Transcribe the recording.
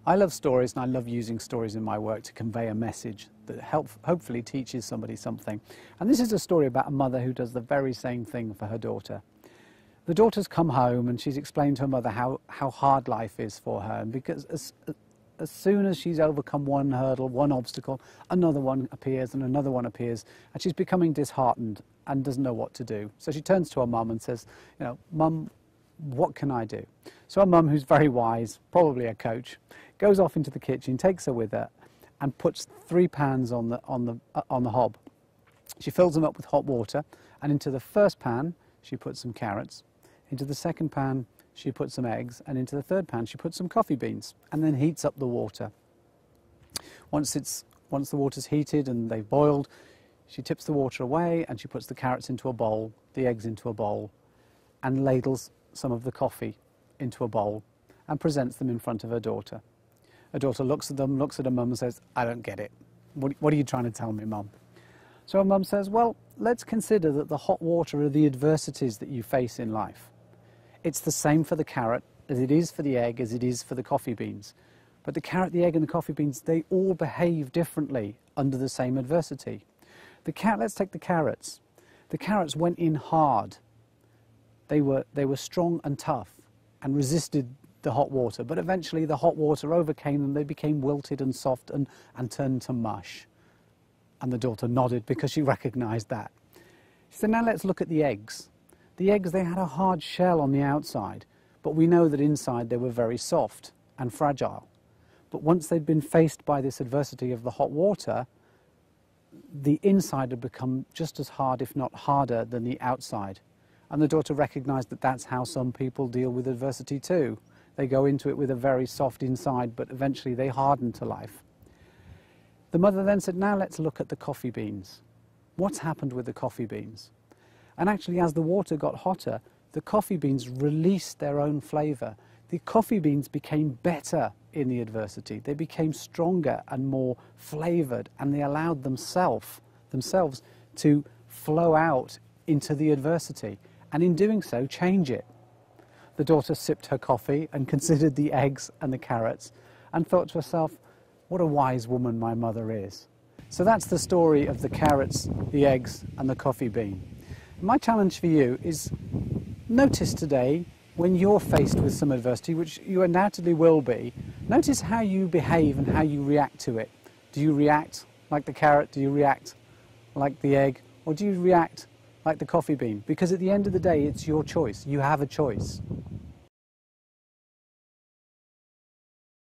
I love stories, and I love using stories in my work to convey a message that hopefully teaches somebody something. And this is a story about a mother who does the very same thing for her daughter. The daughter's come home and she's explained to her mother how hard life is for her, and because as soon as she's overcome one hurdle, one obstacle, another one appears and another one appears, and she's becoming disheartened and doesn't know what to do. So she turns to her mum and says, Mum, what can I do? So her mum, who's very wise, probably a coach, goes off into the kitchen, takes her with her, and puts 3 pans on the hob. She fills them up with hot water, and into the first pan she puts some carrots, into the second pan she puts some eggs, and into the third pan she puts some coffee beans, and then heats up the water. Once the water's heated and they've boiled, she tips the water away and she puts the carrots into a bowl, the eggs into a bowl, and ladles some of the coffee into a bowl and presents them in front of her daughter. Her daughter looks at them, looks at her mum and says, I don't get it. What are you trying to tell me, Mum? So her mum says, well, let's consider that the hot water are the adversities that you face in life. It's the same for the carrot as it is for the egg, as it is for the coffee beans. But the carrot, the egg and the coffee beans, they all behave differently under the same adversity. Let's take the carrots. The carrots went in hard. They were strong and tough and resisted the hot water, but eventually the hot water overcame them. They became wilted and soft and turned to mush. And the daughter nodded because she recognized that. She said, now let's look at the eggs. The eggs, they had a hard shell on the outside, but we know that inside they were very soft and fragile. But once they'd been faced by this adversity of the hot water, the inside had become just as hard, if not harder, than the outside. And the daughter recognized that that's how some people deal with adversity too. They go into it with a very soft inside, but eventually they harden to life. The mother then said, now let's look at the coffee beans. What's happened with the coffee beans? And actually, as the water got hotter, the coffee beans released their own flavour. The coffee beans became better in the adversity. They became stronger and more flavoured, and they allowed themselves to flow out into the adversity, and in doing so, change it. The daughter sipped her coffee and considered the eggs and the carrots and thought to herself, what a wise woman my mother is. So that's the story of the carrots, the eggs and the coffee bean. My challenge for you is notice today when you're faced with some adversity, which you undoubtedly will be, notice how you behave and how you react to it. Do you react like the carrot? Do you react like the egg? Or do you react like the coffee bean? Because at the end of the day, it's your choice. You have a choice.